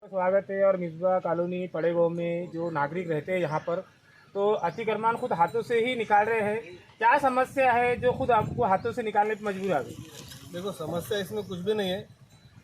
स्वागत है। और मिसबा कॉलोनी पड़े गाँव में जो नागरिक रहते हैं यहाँ पर, तो अतिक्रमण खुद हाथों से ही निकाल रहे हैं। क्या समस्या है जो खुद आपको हाथों से निकालने पर मजबूर आ गई? देखो, समस्या इसमें कुछ भी नहीं है।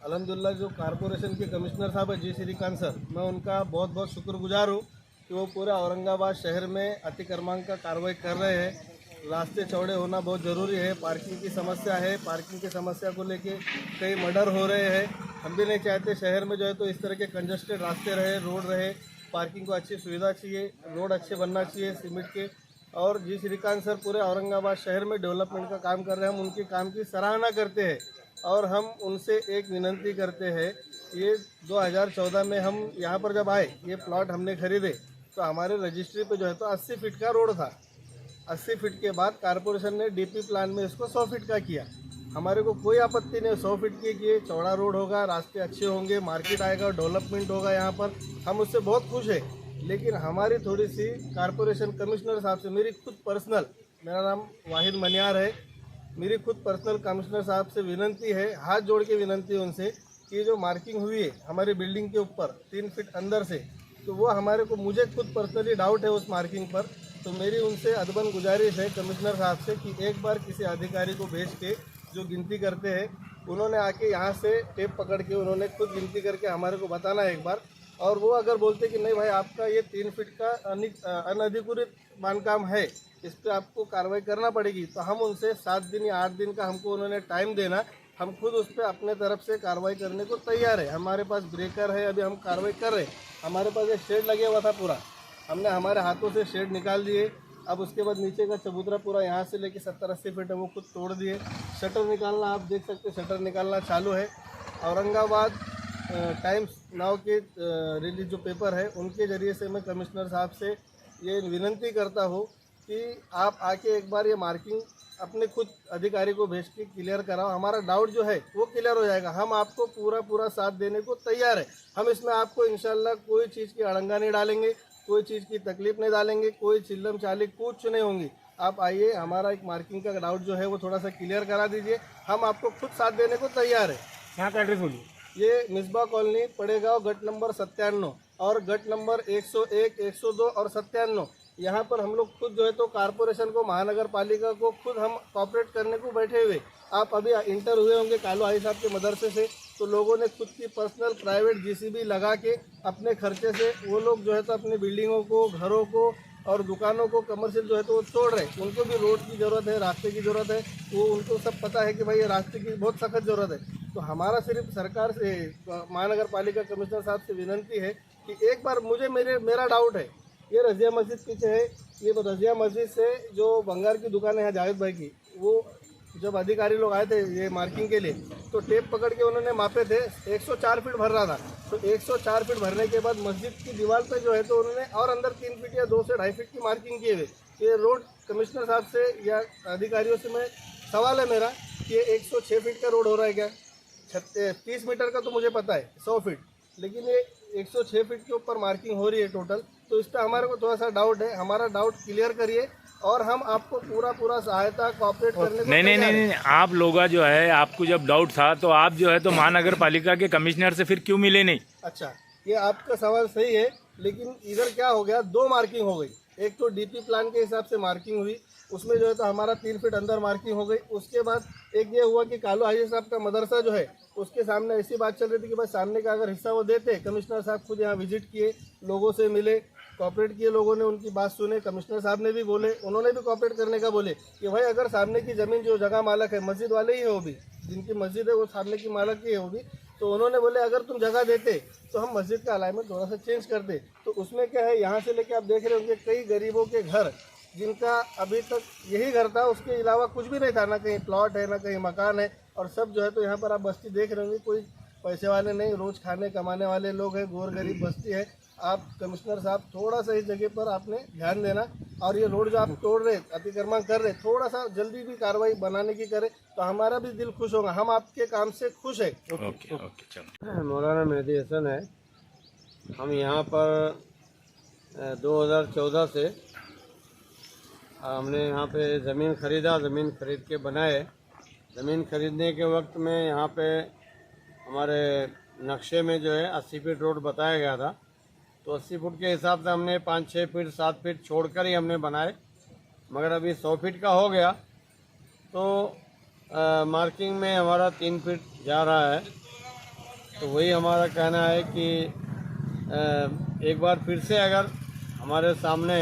अल्हम्दुलिल्लाह जो कारपोरेशन के कमिश्नर साहब है जी श्रीकांत सर, मैं उनका बहुत बहुत शुक्रगुजार हूँ कि वो पूरे औरंगाबाद शहर में अतिक्रमण का कार्रवाई कर रहे हैं। रास्ते चौड़े होना बहुत ज़रूरी है। पार्किंग की समस्या है, पार्किंग की समस्या को लेके कई मर्डर हो रहे हैं। हम भी नहीं चाहते शहर में जो है तो इस तरह के कंजस्टेड रास्ते रहे, रोड रहे। पार्किंग को अच्छी सुविधा चाहिए, रोड अच्छे बनना चाहिए सीमेंट के। और जी श्रीकांत सर पूरे औरंगाबाद शहर में डेवलपमेंट का काम कर रहे हैं। हम उनके काम की सराहना करते हैं और हम उनसे एक विनंती करते हैं। ये 2014 में हम यहाँ पर जब आए, ये प्लॉट हमने खरीदे तो हमारे रजिस्ट्री पे जो है तो 80 फीट का रोड था। 80 फीट के बाद कारपोरेशन ने डीपी प्लान में इसको 100 फीट का किया। हमारे को कोई आपत्ति नहीं, 100 फीट की किए, चौड़ा रोड होगा, रास्ते अच्छे होंगे, मार्केट आएगा, डेवलपमेंट होगा यहाँ पर। हम उससे बहुत खुश हैं। लेकिन हमारी थोड़ी सी कारपोरेशन कमिश्नर साहब से, मेरी खुद पर्सनल, मेरा नाम वाहिद मनियार है, मेरी खुद पर्सनल कमिश्नर साहब से विनंती है, हाथ जोड़ के विनंती है उनसे कि जो मार्किंग हुई है हमारी बिल्डिंग के ऊपर 3 फीट अंदर से, तो वो हमारे को, मुझे खुद पर्सनली डाउट है उस मार्किंग पर। तो मेरी उनसे अदबन गुजारिश है कमिश्नर साहब से कि एक बार किसी अधिकारी को भेज के जो गिनती करते हैं, उन्होंने आके यहाँ से टेप पकड़ के उन्होंने खुद गिनती करके हमारे को बताना है एक बार। और वो अगर बोलते कि नहीं भाई आपका ये 3 फीट का अनधिकृत बांधकाम है, इस पर आपको कार्रवाई करना पड़ेगी, तो हम उनसे 7 दिन या 8 दिन का हमको उन्होंने टाइम देना। हम खुद उस पर अपने तरफ से कार्रवाई करने को तैयार है। हमारे पास ब्रेकर है, अभी हम कार्रवाई कर रहे हैं। हमारे पास एक शेड लगे हुआ था पूरा, हमने हमारे हाथों से शेड निकाल दिए। अब उसके बाद नीचे का चबूतरा पूरा यहाँ से लेके 70-80 फीट है वो खुद तोड़ दिए। शटर निकालना, आप देख सकते हैं, शटर निकालना चालू है। औरंगाबाद टाइम्स नाउ के रिलीज जो पेपर है, उनके ज़रिए से मैं कमिश्नर साहब से ये विनंती करता हूँ कि आप आके एक बार ये मार्किंग अपने खुद अधिकारी को भेज के क्लियर कराओ। हमारा डाउट जो है वो क्लियर हो जाएगा। हम आपको पूरा साथ देने को तैयार है। हम इसमें आपको इंशाल्लाह कोई चीज़ की अड़ंगा नहीं डालेंगे, कोई चीज़ की तकलीफ नहीं डालेंगे, कोई चिल्लम चाली कुछ नहीं होंगी। आप आइए, हमारा एक मार्किंग का डाउट जो है वो थोड़ा सा क्लियर करा दीजिए, हम आपको खुद साथ देने को तैयार है। यहाँ का एड्रेस बोलिए। ये मिसबा कॉलोनी पड़ेगांव, गट नंबर 97 और गट नंबर 101, 102 और 97। यहाँ पर हम लोग खुद जो है तो कारपोरेशन को, महानगर पालिका को खुद हम कॉपरेट करने को बैठे हुए। आप अभी इंटर हुए होंगे कालू आई साहब के मदरसे से, तो लोगों ने खुद की पर्सनल प्राइवेट जीसीबी लगा के अपने खर्चे से वो लोग जो है तो अपनी बिल्डिंगों को, घरों को और दुकानों को कमर्शियल जो है तो वो तोड़ रहे हैं। उनको भी रोड की ज़रूरत है, रास्ते की ज़रूरत है। वो उनको सब पता है कि भाई ये रास्ते की बहुत सख्त ज़रूरत है। तो हमारा सिर्फ सरकार से, महानगर पालिका कमिश्नर साहब से विनंती है कि एक बार मेरा डाउट है, ये रज़िया मस्जिद पीछे है, ये रज़िया मस्जिद से जो बंगार की दुकान है जावेद भाई की, वो जब अधिकारी लोग आए थे ये मार्किंग के लिए, तो टेप पकड़ के उन्होंने मापे थे, 104 फीट भर रहा था। तो 104 फीट भरने के बाद मस्जिद की दीवार पे जो है तो उन्होंने और अंदर 3 फीट या 2 से 2.5 फीट की मार्किंग किए हुए। ये रोड कमिश्नर साहब से या अधिकारियों से मैं सवाल है मेरा कि 106 फीट का रोड हो रहा है क्या? 30 मीटर का तो मुझे पता है, 100 फीट, लेकिन ये 106 फीट के ऊपर मार्किंग हो रही है टोटल। तो इस पर हमारे को थोड़ा सा डाउट है, हमारा डाउट क्लियर करिए और हम आपको पूरा सहायता कॉपरेट करने को नहीं, आप लोग जो है, आपको जब डाउट था तो आप जो है तो महानगर पालिका के कमिश्नर से फिर क्यों मिले नहीं? अच्छा, ये आपका सवाल सही है, लेकिन इधर क्या हो गया, 2 मार्किंग हो गई। एक तो डीपी प्लान के हिसाब से मार्किंग हुई, उसमें जो है तो हमारा 3 फीट अंदर मार्किंग हो गई। उसके बाद एक ये हुआ कि कालू हाजी साहब का मदरसा जो है, उसके सामने ऐसी बात चल रही थी कि भाई सामने का अगर हिस्सा वो देते। कमिश्नर साहब खुद यहाँ विजिट किए, लोगों से मिले, कॉपरेट किए, लोगों ने उनकी बात सुने। कमिश्नर साहब ने भी बोले, उन्होंने भी कॉपरेट करने का बोले कि भाई अगर सामने की ज़मीन जो जगह मालक है, मस्जिद वाले ही है वो भी, जिनकी मस्जिद है वो सामने की मालक ही है वो भी, तो उन्होंने बोले अगर तुम जगह देते तो हम मस्जिद का अलाइनमेंट थोड़ा सा चेंज करते। तो उसमें क्या है, यहाँ से लेके आप देख रहे होंगे कई गरीबों के घर, जिनका अभी तक यही घर था, उसके अलावा कुछ भी नहीं था, ना कहीं प्लॉट है ना कहीं मकान है। और सब जो है तो यहाँ पर आप बस्ती देख रहे होंगे, कोई पैसे वाले नहीं, रोज़ खाने कमाने वाले लोग हैं, गोर गरीब बस्ती है। आप कमिश्नर साहब थोड़ा सा इस जगह पर आपने ध्यान देना, और ये रोड जो आप तोड़ रहे, अतिक्रमण कर रहे, थोड़ा सा जल्दी भी कार्रवाई बनाने की करें तो हमारा भी दिल खुश होगा। हम आपके काम से खुश है। ओके, चलो। मौलाना मेहदी हसन है। हम यहाँ पर 2014 से हमने यहाँ पे ज़मीन ख़रीदा, ज़मीन खरीद के बनाए। ज़मीन खरीदने के वक्त में यहाँ पे हमारे नक्शे में जो है 80 फीट रोड बताया गया था, तो 80 फुट के हिसाब से हमने 5-6 फीट 7 फीट छोड़कर ही हमने बनाए, मगर अभी 100 फीट का हो गया तो मार्किंग में हमारा 3 फीट जा रहा है। तो वही हमारा कहना है कि एक बार फिर से अगर हमारे सामने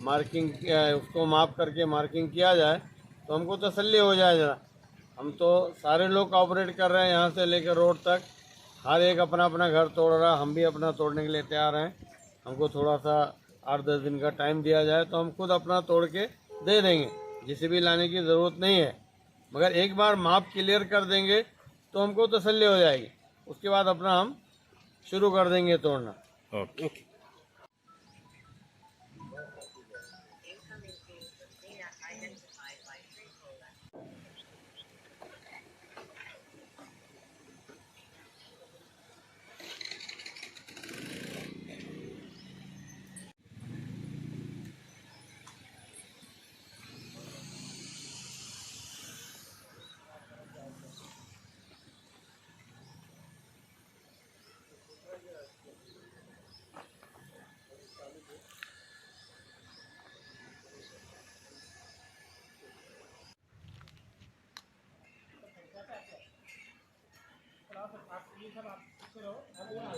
मार्किंग उसको माप करके मार्किंग किया जाए तो हमको तसल्ली हो जाए ज़रा। हम तो सारे लोग ऑपरेट कर रहे हैं, यहाँ से लेकर रोड तक हर एक अपना अपना घर तोड़ रहा है, हम भी अपना तोड़ने के लिए तैयार हैं। हमको थोड़ा सा 8-10 दिन का टाइम दिया जाए तो हम खुद अपना तोड़ के दे देंगे, जिसे भी लाने की ज़रूरत नहीं है। मगर एक बार माप क्लियर कर देंगे तो हमको तसल्ली हो जाएगी, उसके बाद अपना हम शुरू कर देंगे तोड़ना। ओके। आप ये सब आप करो।